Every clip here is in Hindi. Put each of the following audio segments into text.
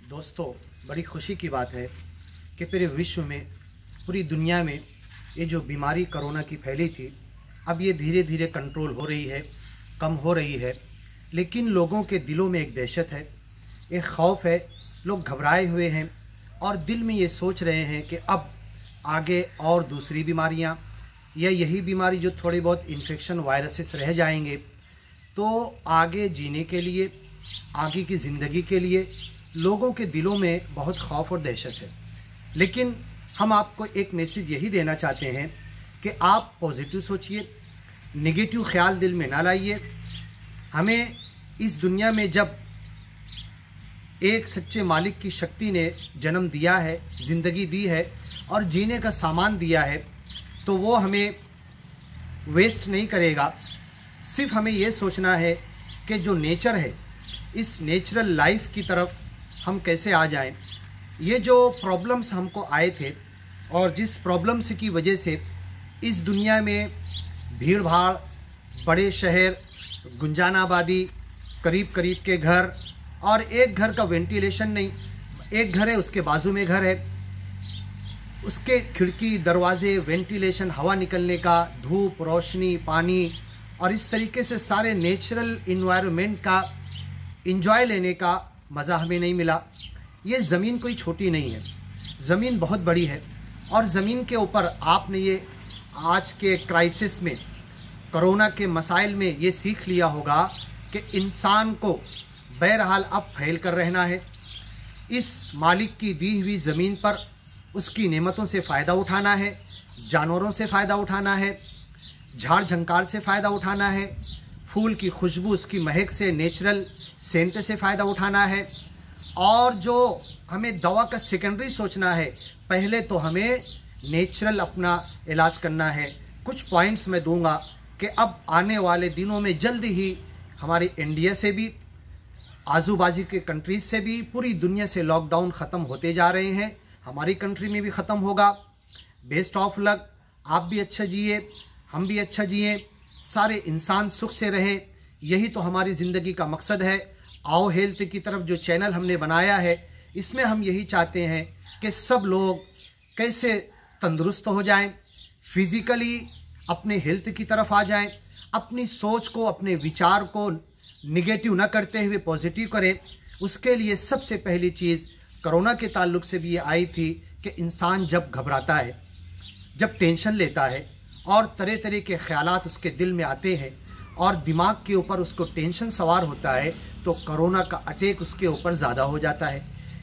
दोस्तों, बड़ी खुशी की बात है कि पूरे विश्व में, पूरी दुनिया में ये जो बीमारी कोरोना की फैली थी, अब ये धीरे धीरे कंट्रोल हो रही है, कम हो रही है। लेकिन लोगों के दिलों में एक दहशत है, एक खौफ है। लोग घबराए हुए हैं और दिल में ये सोच रहे हैं कि अब आगे और दूसरी बीमारियां या यही बीमारी जो थोड़ी बहुत इन्फेक्शन वायरसेस रह जाएंगे, तो आगे जीने के लिए, आगे की ज़िंदगी के लिए लोगों के दिलों में बहुत खौफ और दहशत है। लेकिन हम आपको एक मैसेज यही देना चाहते हैं कि आप पॉजिटिव सोचिए, नेगेटिव ख्याल दिल में ना लाइए। हमें इस दुनिया में जब एक सच्चे मालिक की शक्ति ने जन्म दिया है, ज़िंदगी दी है और जीने का सामान दिया है, तो वो हमें वेस्ट नहीं करेगा। सिर्फ हमें ये सोचना है कि जो नेचर है, इस नेचुरल लाइफ की तरफ हम कैसे आ जाएं। ये जो प्रॉब्लम्स हमको आए थे और जिस प्रॉब्लम्स की वजह से इस दुनिया में भीड़ भाड़, बड़े शहर, गुंजानाबादी, करीब करीब के घर और एक घर का वेंटिलेशन नहीं, एक घर है उसके बाजू में घर है, उसके खिड़की दरवाजे, वेंटिलेशन, हवा निकलने का, धूप, रोशनी, पानी और इस तरीके से सारे नेचुरल इन्वायरमेंट का एंजॉय लेने का मज़ा हमें नहीं मिला। ये ज़मीन कोई छोटी नहीं है, ज़मीन बहुत बड़ी है और ज़मीन के ऊपर आपने ये आज के क्राइसिस में, कोरोना के मसाइल में ये सीख लिया होगा कि इंसान को बहरहाल अब फैल कर रहना है। इस मालिक की दी हुई ज़मीन पर उसकी नेमतों से फ़ायदा उठाना है, जानवरों से फ़ायदा उठाना है, झाड़ झंकार से फ़ायदा उठाना है, फूल की खुशबू, उसकी महक से, नेचुरल सेंट से फ़ायदा उठाना है। और जो हमें दवा का सेकेंडरी सोचना है, पहले तो हमें नेचुरल अपना इलाज करना है। कुछ पॉइंट्स मैं दूंगा कि अब आने वाले दिनों में जल्दी ही हमारे इंडिया से भी, आजू बाजू के कंट्रीज से भी, पूरी दुनिया से लॉकडाउन ख़त्म होते जा रहे हैं। हमारी कंट्री में भी ख़त्म होगा। Best of luck. आप भी अच्छा जिए, हम भी अच्छा जिए, सारे इंसान सुख से रहे, यही तो हमारी ज़िंदगी का मकसद है। आओ हेल्थ की तरफ जो चैनल हमने बनाया है, इसमें हम यही चाहते हैं कि सब लोग कैसे तंदुरुस्त हो जाएं, फिज़िकली अपने हेल्थ की तरफ आ जाएं, अपनी सोच को, अपने विचार को निगेटिव ना करते हुए पॉजिटिव करें। उसके लिए सबसे पहली चीज़ कोरोना के ताल्लुक से भी ये आई थी कि इंसान जब घबराता है, जब टेंशन लेता है और तरह तरह के ख्यालात उसके दिल में आते हैं और दिमाग के ऊपर उसको टेंशन सवार होता है, तो कोरोना का अटैक उसके ऊपर ज़्यादा हो जाता है।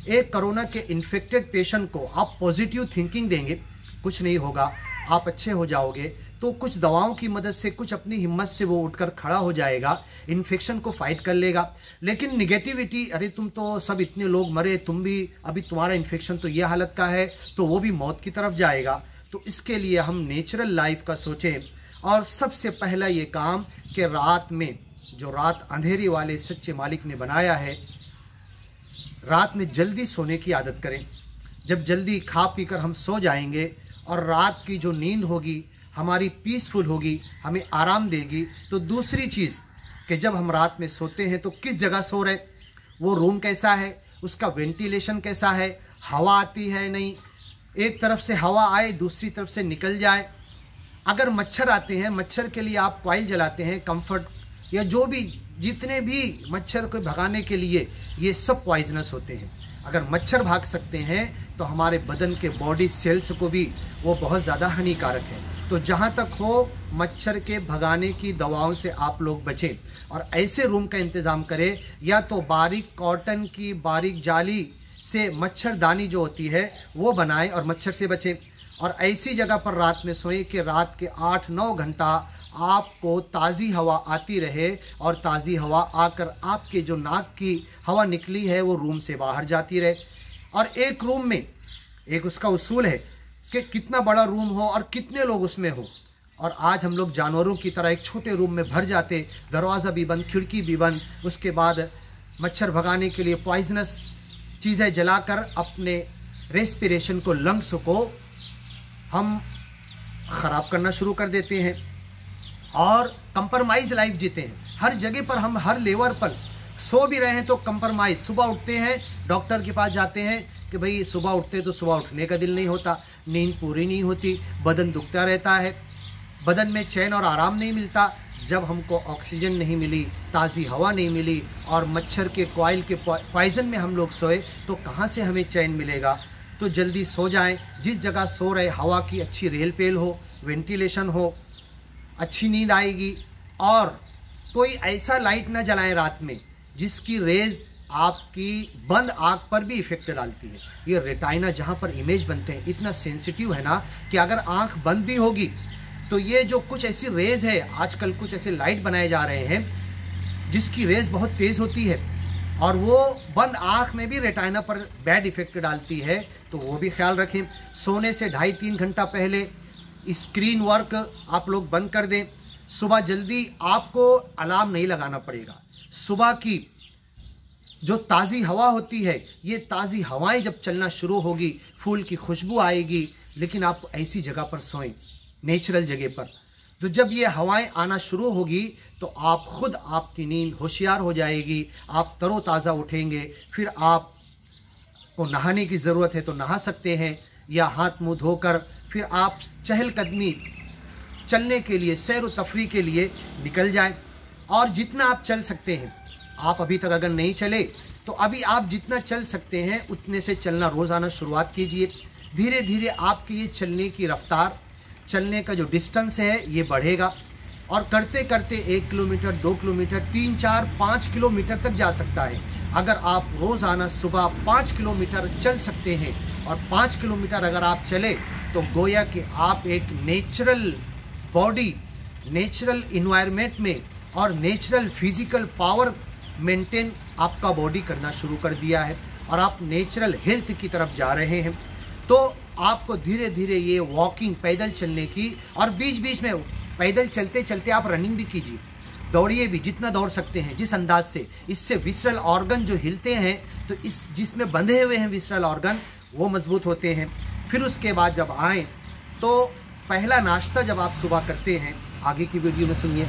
एक कोरोना के इन्फेक्टेड पेशेंट को आप पॉजिटिव थिंकिंग देंगे, कुछ नहीं होगा, आप अच्छे हो जाओगे, तो कुछ दवाओं की मदद से, कुछ अपनी हिम्मत से वो उठकर खड़ा हो जाएगा, इन्फेक्शन को फाइट कर लेगा। लेकिन निगेटिविटी, अरे तुम तो सब इतने लोग मरे, तुम भी अभी तुम्हारा इन्फेक्शन तो ये हालत का है, तो वो भी मौत की तरफ जाएगा। तो इसके लिए हम नेचुरल लाइफ का सोचें। और सबसे पहला ये काम कि रात में, जो रात अंधेरी वाले सच्चे मालिक ने बनाया है, रात में जल्दी सोने की आदत करें। जब जल्दी खा पीकर हम सो जाएंगे और रात की जो नींद होगी हमारी पीसफुल होगी, हमें आराम देगी। तो दूसरी चीज़ कि जब हम रात में सोते हैं तो किस जगह सो रहे, वो रूम कैसा है, उसका वेंटिलेशन कैसा है, हवा आती है नहीं, एक तरफ से हवा आए दूसरी तरफ से निकल जाए। अगर मच्छर आते हैं, मच्छर के लिए आप कॉइल जलाते हैं, कंफर्ट या जो भी, जितने भी मच्छर को भगाने के लिए, ये सब पॉइजनस होते हैं। अगर मच्छर भाग सकते हैं तो हमारे बदन के बॉडी सेल्स को भी वो बहुत ज़्यादा हानिकारक है। तो जहाँ तक हो, मच्छर के भगाने की दवाओं से आप लोग बचें और ऐसे रूम का इंतज़ाम करें, या तो बारीक कॉटन की बारीक जाली से मच्छरदानी जो होती है वो बनाएं और मच्छर से बचें। और ऐसी जगह पर रात में सोएं कि रात के 8-9 घंटा आपको ताज़ी हवा आती रहे और ताज़ी हवा आकर आपके जो नाक की हवा निकली है वो रूम से बाहर जाती रहे। और एक रूम में एक उसका उसूल है कि कितना बड़ा रूम हो और कितने लोग उसमें हो। और आज हम लोग जानवरों की तरह एक छोटे रूम में भर जाते, दरवाज़ा भी बंद, खिड़की भी बंद, उसके बाद मच्छर भगाने के लिए पॉइजनस चीज़ें जलाकर अपने रेस्पिरेशन को, लंग्स को हम ख़राब करना शुरू कर देते हैं और कंप्रोमाइज़ लाइफ जीते हैं। हर जगह पर हम हर लेवल पर सो भी रहे हैं तो कंप्रोमाइज़, सुबह उठते हैं डॉक्टर के पास जाते हैं कि भाई सुबह उठते तो सुबह उठने का दिल नहीं होता, नींद पूरी नहीं होती, बदन दुखता रहता है, बदन में चैन और आराम नहीं मिलता। जब हमको ऑक्सीजन नहीं मिली, ताज़ी हवा नहीं मिली और मच्छर के कॉइल के पॉइजन में हम लोग सोए तो कहाँ से हमें चैन मिलेगा। तो जल्दी सो जाएं, जिस जगह सो रहे हवा की अच्छी रेल पेल हो, वेंटिलेशन हो, अच्छी नींद आएगी। और कोई ऐसा लाइट ना जलाएं रात में जिसकी रेज आपकी बंद आँख पर भी इफेक्ट डालती है। ये रेटाइना जहाँ पर इमेज बनते हैं इतना सेंसिटिव है ना कि अगर आँख बंद भी होगी तो ये जो कुछ ऐसी रेज है, आजकल कुछ ऐसे लाइट बनाए जा रहे हैं जिसकी रेज बहुत तेज़ होती है और वो बंद आँख में भी रेटाइना पर बैड इफेक्ट डालती है, तो वो भी ख्याल रखें। सोने से 2.5-3 घंटा पहले स्क्रीन वर्क आप लोग बंद कर दें। सुबह जल्दी आपको अलार्म नहीं लगाना पड़ेगा। सुबह की जो ताज़ी हवा होती है, ये ताज़ी हवाएं जब चलना शुरू होगी, फूल की खुशबू आएगी, लेकिन आप ऐसी जगह पर सोएं, नेचुरल जगह पर। तो जब ये हवाएं आना शुरू होगी तो आप खुद, आपकी नींद होशियार हो जाएगी, आप तरोताज़ा उठेंगे। फिर आप को नहाने की ज़रूरत है तो नहा सकते हैं या हाथ मुंह धोकर फिर आप चहलकदमी चलने के लिए, सैर व तफरी के लिए निकल जाएं। और जितना आप चल सकते हैं, आप अभी तक अगर नहीं चले तो अभी आप जितना चल सकते हैं उतने से चलना रोज़ाना शुरुआत कीजिए। धीरे धीरे आपकी ये चलने की रफ्तार, चलने का जो डिस्टेंस है ये बढ़ेगा और करते करते 1 किलोमीटर, 2 किलोमीटर, 3, 4, 5 किलोमीटर तक जा सकता है। अगर आप रोज़ाना सुबह 5 किलोमीटर चल सकते हैं और 5 किलोमीटर अगर आप चले तो गोया कि आप एक नेचुरल बॉडी, नेचुरल इन्वायरमेंट में और नेचुरल फिजिकल पावर मेंटेन आपका बॉडी करना शुरू कर दिया है और आप नेचुरल हेल्थ की तरफ जा रहे हैं। तो आपको धीरे धीरे ये वॉकिंग, पैदल चलने की, और बीच बीच में पैदल चलते चलते आप रनिंग भी कीजिए, दौड़िए भी जितना दौड़ सकते हैं जिस अंदाज से। इससे विसरल ऑर्गन जो हिलते हैं तो इस जिसमें बंधे हुए हैं विसरल ऑर्गन वो मजबूत होते हैं। फिर उसके बाद जब आएँ तो पहला नाश्ता जब आप सुबह करते हैं, आगे की वीडियो में सुनिए।